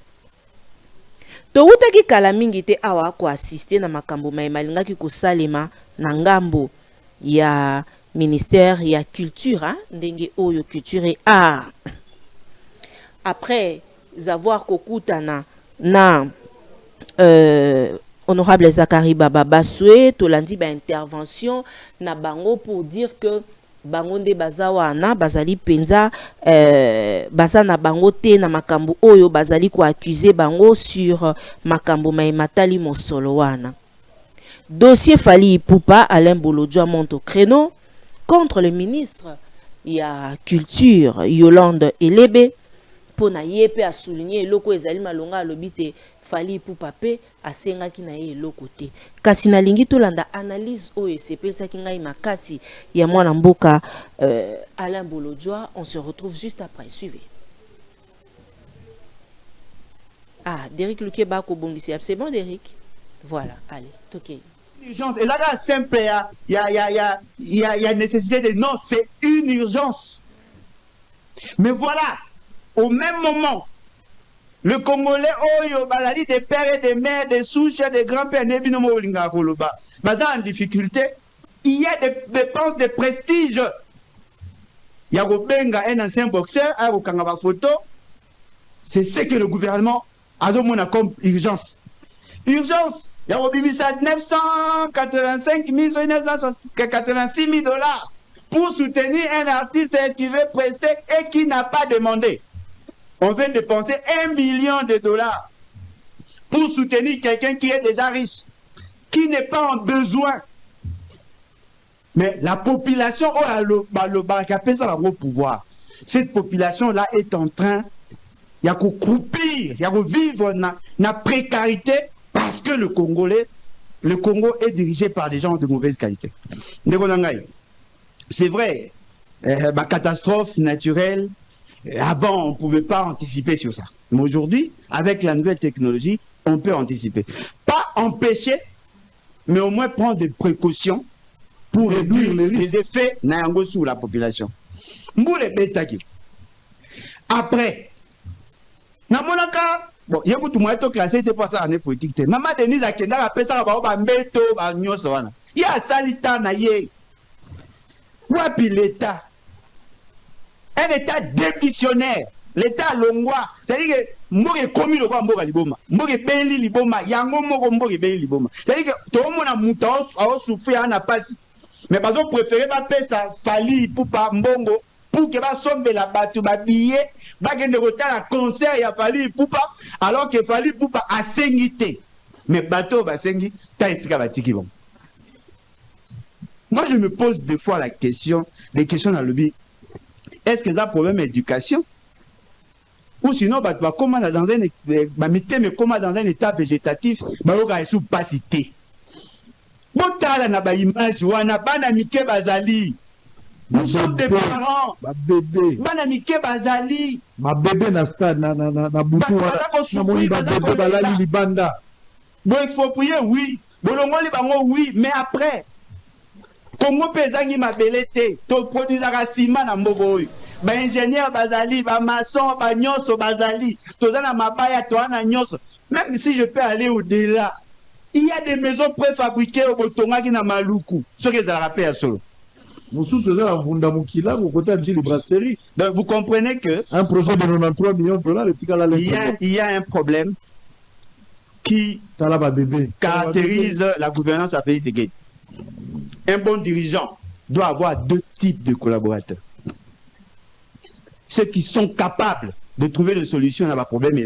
To utaki kala mingi te awa ko assister na makambo maemalinga ki ko salema na ngambo ya ministère ya culture ndenge oyo culture et art. Après avoir kokutana na honorable Zakari Baba Baswe, tolandi ba intervention na bango pour dire que bango nde bazawana bazali penza baza na bango te na makambo oyo bazali ko accuser bango sur makambo maimatali mosolo wana. Dossier Fali Ipupa Alain Bolodjoa monte au créneau contre le ministre ya culture Yolande Elebe pour na yepe a souligner loko ezali malonga lobite Fali Ipupa pe asenga ki na ye lokote kasi na lingi tolanda analyse oyo sepelisa ki ngai makasi ya mwana mboka Alain Bolodjoa. On se retrouve juste après, suivez. Ah, Derrick Lukeba ko bongisi, c'est bon Derrick, voilà, allez, ok. Urgence et là simple il y a nécessité de non, c'est une urgence. Mais voilà, au même moment le Congolais, oyo balali des pères et des mères, des souches, des grands-pères, en difficulté, il y a des dépenses de prestige. Il y a un ancien boxeur, un photo. C'est ce que le gouvernement a comme urgence. Urgence, il y a 985 986 000 $ pour soutenir un artiste qui veut prester et qui n'a pas demandé. On veut dépenser $1 million pour soutenir quelqu'un qui est déjà riche, qui n'est pas en besoin. Mais la population au pouvoir, cette population-là est en train de croupir, de vivre dans la précarité parce que le Congo est dirigé par des gens de mauvaise qualité. C'est vrai, la catastrophe naturelle, avant, on ne pouvait pas anticiper sur ça. Mais aujourd'hui, avec la nouvelle technologie, on peut anticiper. Pas empêcher, mais au moins prendre des précautions pour réduire les effets sur la population. Après, bon il y a beaucoup de moyens classé était pas ça en politique maman Denise akenda ka pesa ka ba mbeto ba nyoso wana ya salita na ye wapi l'état un état démissionnaire l'état longwa c'est-à-dire que mboke komi lokwa mboka liboma mboke beli liboma yango moko mboke beli liboma c'est-à-dire que tout le monde a muta au souffrir na pasi mais bazo préférer ba pesa fali pour pas mbongo pour que ba sombe la batu ba billet ba gende kotala concert ya fali poupa alors que fali poupa a sengité mais bateau ba sengi ta esika batiki bon. Moi je me pose des fois la question des questions dans le but est-ce que ça problème d'éducation ou sinon bah comment dans un comment dans un état végétatif bah on a sous pas cité botala na ba image wana bana mike bazali nous sommes des parents ma bébé bana mike bazali ma bébé na stade na butu wana na moni ba bébé balali libanda bon exproprié oui bolongoli bango oui mais après Congo pezangi mabelete to produisaka ciment na mbogo oyo ba ingénieur bazali ba maçon ba nyonso bazali tozana mabaya to ana nyonso même si je peux aller au-delà il y a des maisons préfabriquées au botongaki na maluku ce que ça rappelle à solo mususu za vunda mukila ko kota njili brasserie donc vous comprenez que un projet de 93 millions de dollars il y a un problème qui caractérise la gouvernance à Félix Tshisekedi. Un bon dirigeant doit avoir deux types de collaborateurs. Ceux qui sont capables de trouver des solutions à leurs problèmes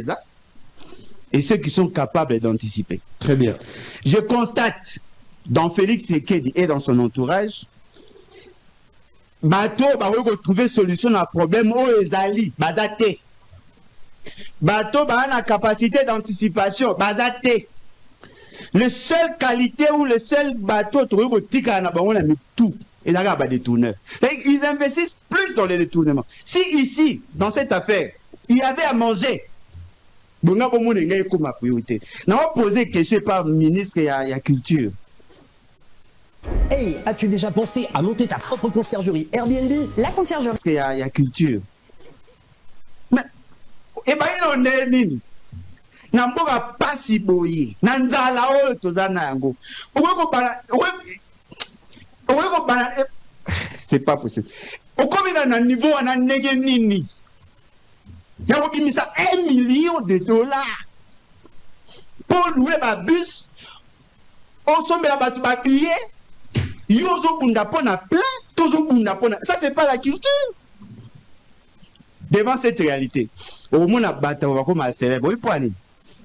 et ceux qui sont capables d'anticiper. Très bien. Je constate dans Félix Tshisekedi et dans son entourage, bateau va trouver solution à problème aux ezali, bazate. Bateau va avoir la capacité d'anticipation, bazate. Le seul qualité ou le seul bateau, tout. Et là, il y a des tourneurs. Ils investissent plus dans les détournements. Si ici, dans cette affaire, il y avait à manger, on a comme priorité. On va poser question par le ministre de la Culture. Hey, as-tu déjà pensé à monter ta propre conciergerie Airbnb? La conciergerie. Il y a culture. Mais, et bien, il y a une namboka pasi boye nanzala oyo tozana yango c'est pas possible okomina na niveau wana ndenge nini ya kobimisa 1 million de dollars pour louer ba bus osombela bato ba billet yo ozobunda mpona plein tozobunda mpona ça c'est pas la culture. Devant cette réalité omona bato bakoma célèbre oyipoani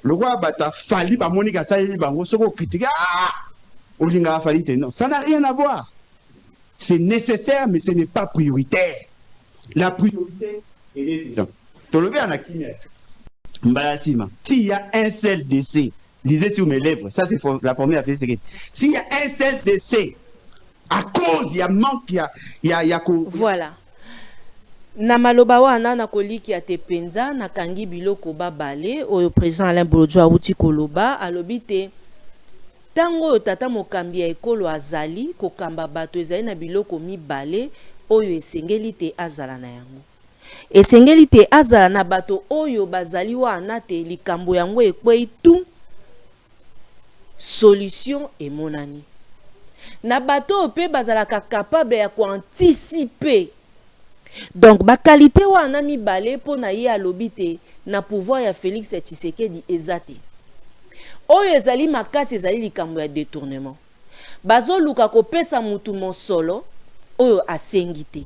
le roi bata fali ba monika sali bango soko critique olinga fali non ça n'a rien à voir. C'est nécessaire mais ce n'est pas prioritaire. La priorité est des gens. Tolobe anakimia mbalasima s'il y a un seul décès lisez sur mes lèvres ça c'est la formule à faire s'il y a un seul décès à cause il y a manque il y a voilà. Na maloba wana na koliki ya tepenza na kangi biloko babale oyo président Alain Bolodjo awuti koloba alobi te tango oyo tata mokambi ya ekolo azali kokamba bato ezali na biloko mibale oyo esengeli te azala na yango esengeli te azala na bato oyo bazali wana te likambo yango ekwei tu solution emonani na bato pe bazalaka capable ya koanticiper. Donc, ba qualité wana mibale po na ye alobi te na pouvoir ya Félix Tshisekedi ezate. Oyo ezali makasi ezali likambo ya détournement. Bazo luka kopesa mutu monsolo oyo asengi te.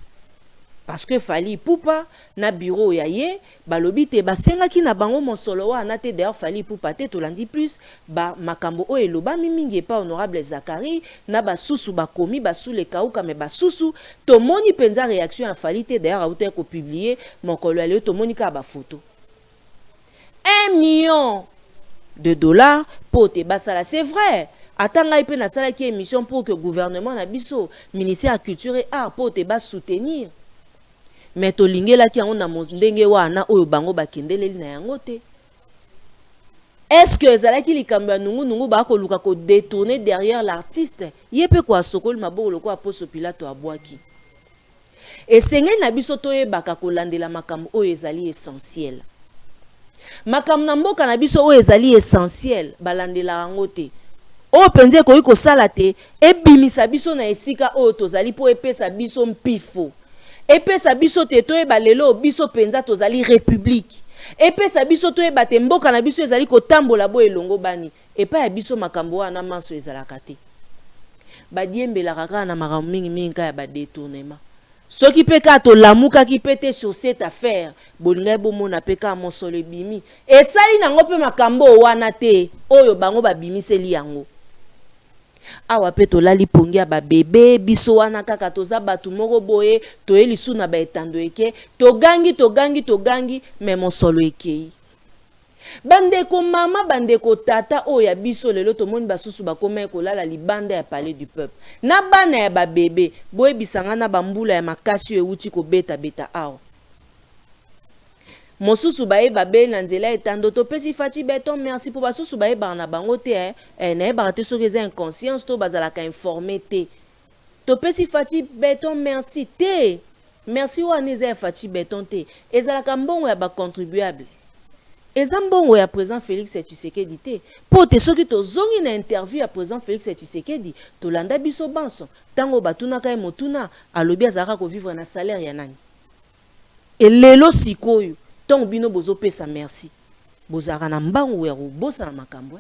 Parce que fali poupa na bureau ya ye balobi te basengaki na bango monsolo wana te d'ailleurs fali poupa te tolandi plus ba makambo oyo eloba mingi pa honorable Zakari na basusu bakomi basule kauka me basusu to moni penza réaction ya fali te d'ailleurs auteur ko publier mokolo ya leo to moni ka ba photo 1 million de dollars pour te basala c'est vrai. Atanga ipe na sala ki émission pour que gouvernement na biso ministère de culture et art pour te bas soutenir. Mais to lingela ki on a ndenge wana oyo bango bakendeleli na yango te. Est-ce que ezalaki likambo ya nungu ba ko luka ko détourner derrière l'artiste yepe ko asokoli maboko loko aposo Pilato abwaki. Et senge na biso to yebaka ko landela makambo oyo ezali essentiel. makambo na mboka na biso oyo ezali essentiel balandela yango te oyo penze koyi kosala te ebimisa biso na esika oyo tozali po epesa biso mpifo epesa biso te toyeba lelo biso penza tozali république epesa biso toyeba te mboka na biso ezali kotambola bo elongo bani epa ya biso makambo wana maso ezalaka te badiembelaka kaka na makambo mingi kaka ya badetournement soki mpe kaka tolamukaki mpe te sur cette affaire bolingai bomona mpe kaka mosolo ebimi esali nango mpe makambo wana te oyo bango babimiseli yango awa mpe tolali pongi ya babebe biso wana kaka toza batu moko boye toye lisu na baetando eke togangi me mosolo ekei bandeko mama bandeko tata oyo ya biso lelo tomoni basusu bakoma kolala libanda ya palais du peuple na bana ya babebe boyebisanga na bambula ya makasi oyo euti kobeta awa mosusu bayeba be na nzela etando topesi Faci Beton merci pour basusu bayeba na bango te nayebaka te soki eza inconscience to bazalaka informé te topesi Faci Beton merci te merci wana eza ya Faci Beton te ezalaka mbongo ya bacontribuable eza mbongo ya président Félix Tshisekedi te po te soki tozongi na interview ya président Félix Tshisekedi tolanda biso banso tango batunaka ye motuna alobi azalaka kovivre na salaire ya nani elelo sikoyo tant bino bozo pesa merci bozaka na mbango ya kobosa na makambo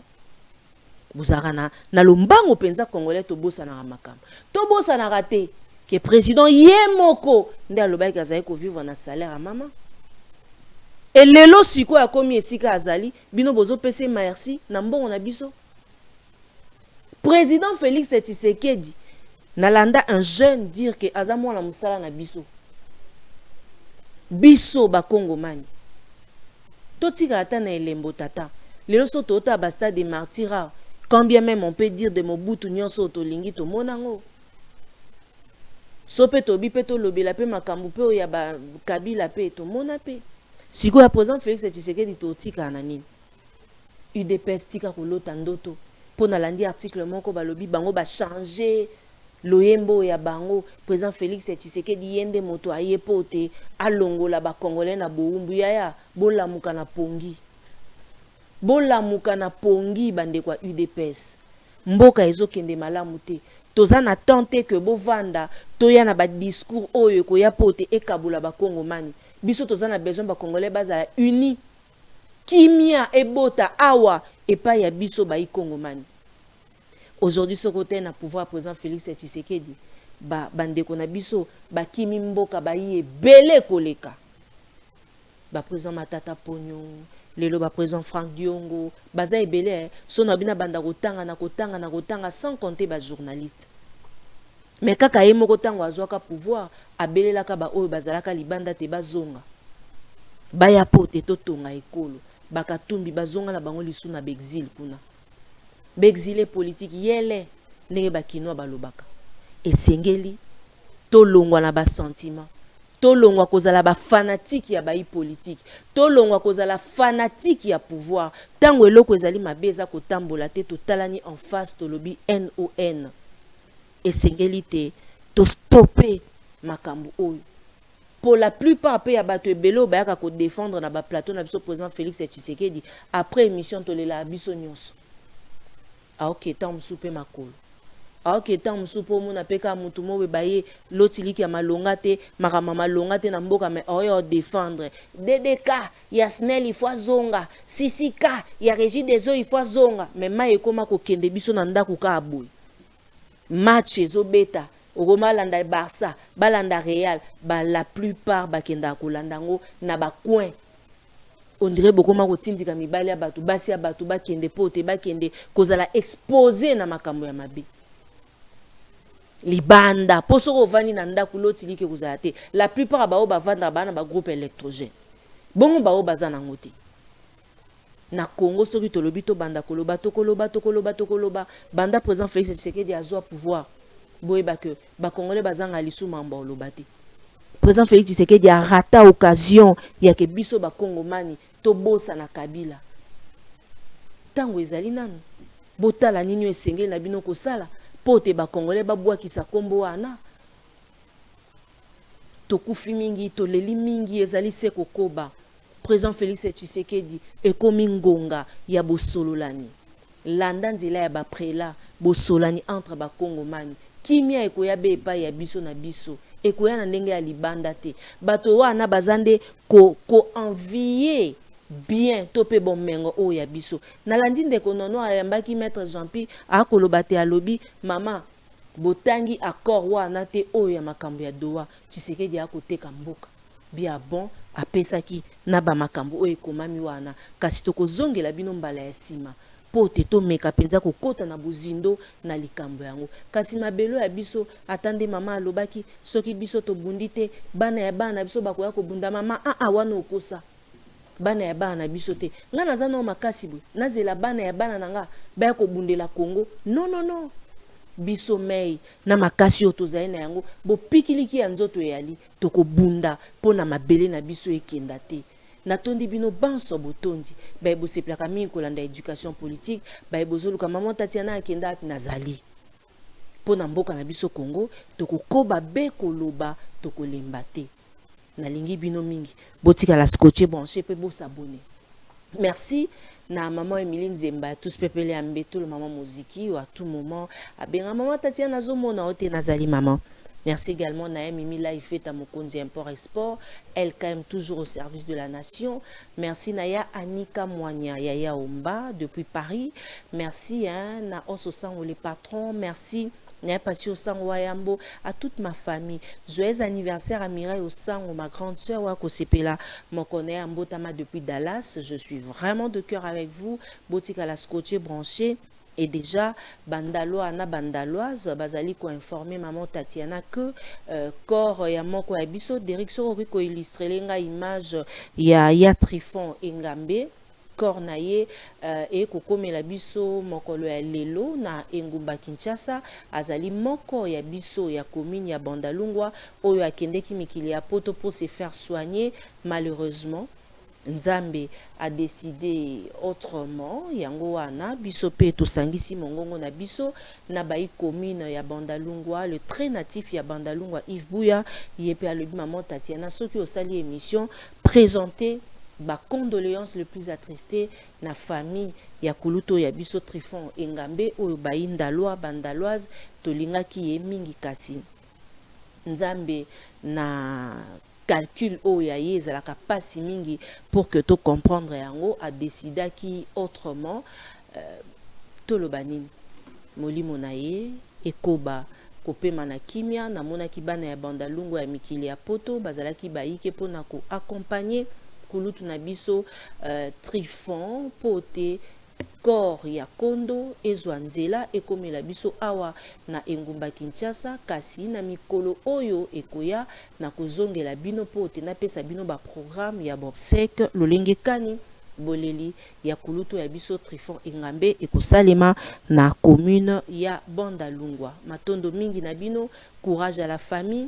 bozaka na lombango penza congolais to bosa na makambo to bosa na raté que président yemoko nde alobaki azali ko vivre na salaire à maman elelo siko ya komi esika azali bino bozo pesa merci na mbongo na biso président Félix Tshisekedi nalanda un jeune dire que azamo na musala na biso ba Congomani totika ata na elembo tata lelo so tota basta de martyrs quand bien même on peut dire de Mobutu nyonso to lingi to monango so pe to bi pe to lobela pe makambu pe ya ba Kabila pe to mona pe siko ya président Félix Tshisekedi to tika na nini UDPS tika ko lota ndoto pona landi article moko balobi bango ba changer loyembo ya bango président Félix Tshisekedi yende moto ayepote alongola ba congolais na boumbu ya bolamuka na pongi bande kwa UDPS mboka ezokende malamu te toza na tente que bovanda toya na ba discours oyo ko ya pote ekabula ba Kongomani biso toza na besoin ba congolais bazala uni kimia ebota awa epa ya biso ba Kongomani. Aujourd'hui, ce côté na pouvoir président Félix Tshisekedi, bandeko na biso, kimi mboka yi belé koleka. Président Matata Pognon, lelo président Franck Diongo, baza belé, son abina banda kotanga sans compter ba journaliste. Mais kaka yemo kotanga azwaka pouvoir, abele la ka oyo bazalaka libanda te bazonga. Ya pote totonga ekolo, bakatumbi bazonga na bango lisu na exil kuna. Bexilé politique yele nenge bakino balobaka esengeli to longwa na ba sentiment to longwa kozala ba fanatique ya bayi politique to longwa kozala fanatique ya pouvoir tango eloko ezali mabeza kotambola te totalani en face to lobi NON esengeli te to stopper makambo oyo pour la plupart pe ya bato ebelo bayaka ko défendre na ba plateau na biso président Félix Tshisekedi après émission to lela biso nyonso aoke tant soupe makolo aoke tant soupe mona peka mutu mo baye lotiliki ya malonga te makama malonga te na mboka me oyo défendre DDK ya SNEL ifwa zonga sisika ya régie des eaux ifwa zonga mais maye koma ko kende biso na ndako ka boy match ezo beta okoma landa Barça balanda Real la plupart bakenda kolandango na ba coin on dirait beaucoup ma kotindika mibali ya batu basi ya batu bakende pote bakende kozala exposé na makambo ya mabe libanda poso ko vani na ndako lotilike kozala te la plupart ba o bavanda bana ba groupe électrogène bongo ba o bazana ngote na Congo soki tolobi to banda koloba banda président Félix Tshisekedi azwa pouvoir boyeba que ba congolais bazanga lisu mamba olobate président Félix Tshisekedi a raté occasion ya ke biso ba Kongomani to bosa na Kabila tango ezali nanu botala nini esengeli na bino kosala pote ba Congolais babwakisa kombo wana to kufi mingi to leli mingi ezali se kokoba président Félix Tshisekedi ekomi ngonga ya bosololani landa nzela ya baprela bosolani entre bakongomani kimia ekoya be epai ya biso na biso ekoya na ndenge ya libanda te bato wana bazande ko envier bien topé bon mengo o ya biso nalandi ndeko nono ayambaki maître Jean-Pi akoloba te alobi mama botangi accord wana te o ya makambo ya doa Tshisekedi akoteka mboka bia bon apesaki na ba makambo o ekomami wana kasi tokozongela bino mbala ya sima po te to meka penza kokota na buzindo na likambo yango kasi mabelo ya biso atande mama alobaki soki biso to bundi te bana ya bana biso bakoya ko bunda mama wana okosa bana ya bana biso te nga naza na makasi boy nazela bana ya bana nanga ba ko bundela Congo non biso mei na makasi o tozali na yango bo pikiliki ya nzoto yali toko bunda pona mabele na biso ekenda te natondi bino banso botondi ba ebo seplaka mingi kolanda éducation politique ba ebo zoluka maman Tatiana akenda nazali pona mboka na biso Congo toko koba be koloba toko lemba te nalingi bino mingi botika la scotché branché pe bo s'abonner merci na maman Emilie Nzemba tous pepele ambeto le maman muziki ou à tout moment abenga maman Tatiana zomona ote nazali maman. Merci également Naëm Mimi Laïfet à Mokonzi Import Export, elle quand même toujours au service de la nation. Merci Naya Anika Moigna Yaya Omba depuis Paris. Merci na Ososan les patrons, merci Naya Passio Sangwayambo à toute ma famille. Joyeux anniversaire à Mireille Osango, ma grande sœur Wako Sepela, mon connaît Mbotama depuis Dallas. Je suis vraiment de cœur avec vous. Boutique à la scotché branchée. Et déjà, Bandaloa na Bandaloise, Bazali ko informé maman Tatiana que corps ya moko ya biso Derrick Sorori ko illustrer lenga image ya Trifon Engambe corps na ye et ko komela biso mokolo ya lelo na Engumba Kinshasa azali moko ya biso ya commune ya Bandalungwa oyo akendeki mikili ya poto pour se faire soigner malheureusement. Nzambe a décidé autrement yango wana biso pe to sangisi mongongo na biso na bai commune ya Bandalungwa le très natif ya Bandalungwa Yves Bouya yepe alobi maman Tatiana soki osali émission présenter ba condoléances le plus attristé na famille ya kuluto ya biso Trifon Engambe oyo baindaloa bandaloise tolinga ki ye mingi kasi Nzambe na calcul o ya yeza la capacité mingi pour que to comprendre yango a décidé qui autrement to lo banini molimo na ye ekoba kopema na kimia na mona kibana ya Bandalungwa ya mikili ya poto bazalaki baike pona ko accompagner kulutu na biso Trifon pote corps ya kondo ezwa nzela ekomela biso awa na Engumba Kinshasa kasi na mikolo oyo ekoya na kozongela bino pote na pesa bino ba programme ya Bobsek lolenge kani boleli ya kuluto ya biso Trifon Engambe ekosalema na commune ya Bandalungwa matondo mingi na bino courage à la famille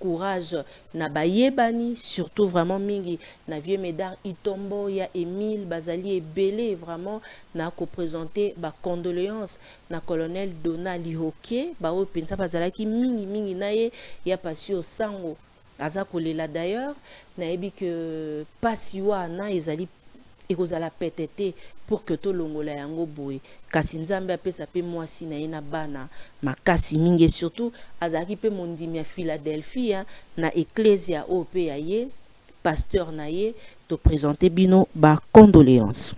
courage na bayebani surtout vraiment mingi na vieux médard Itombo ya Emile Bazali et Belé vraiment na ko présenter ba condoléances na colonel Donald Lihoke ba o pensa bazalaki mingi naye ya Passio Sango aza kolela d'ailleurs na ebi que pasiwa na ezali ekozala petete pour que to longola yango boye kasi Nzambe apesa pe mwasi na ye na bana makasi mingi surtout azaki pe mondimi ya Philadelphie na ecclesia o pe ya ye pasteur na ye to présenter bino ba condoléances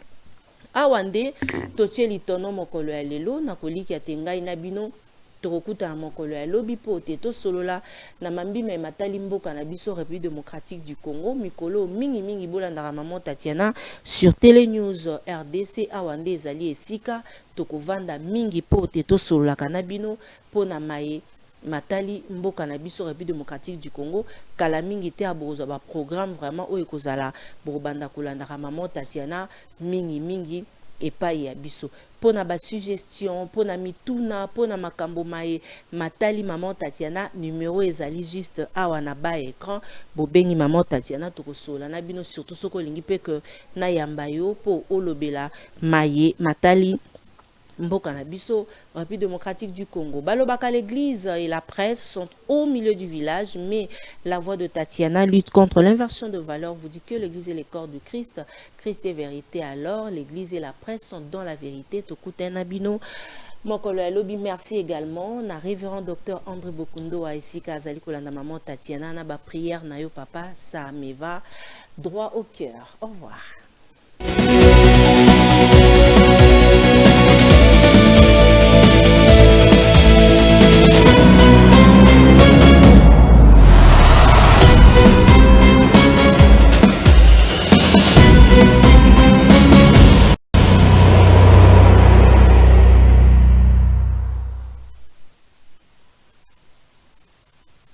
awande to tieli tono mokolo ya lelo na koliki atengai na bino tokokuta na mokolo ya lobi pote to solola na mambima matali mboka na biso République démocratique du Congo mikolo mingi bolandaka maman Tatiana sur Télé News RDC awande ezali esika tokovanda mingi pote to solola kana bino pona maye matali mboka na biso République démocratique du Congo kala mingi te aboza ba programme vraiment oyo kozala bobanda kolandaka maman Tatiana mingi epai ya biso pona ba suggestion pona mituna pona makambo maye matali maman Tatiana numéro ezali juste awa na ba écran bobengi maman Tatiana tokosola na bino surtout soko lingi pe que na yamba yo po olobela maye matali mboka na biso République démocratique du Congo. Balobaka, l'église et la presse sont au milieu du village, mais la voix de Tatiana lutte contre l'inversion de valeurs, vous dit que l'église est le corps du Christ, Christ est vérité, alors l'église et la presse sont dans la vérité. Tokuten Abino Mokolo Alobi, merci également na révérend docteur André Bokundo a ici Kazali Kolanda maman Tatiana na ba prière na yo papa ça me va droit au cœur. Au revoir.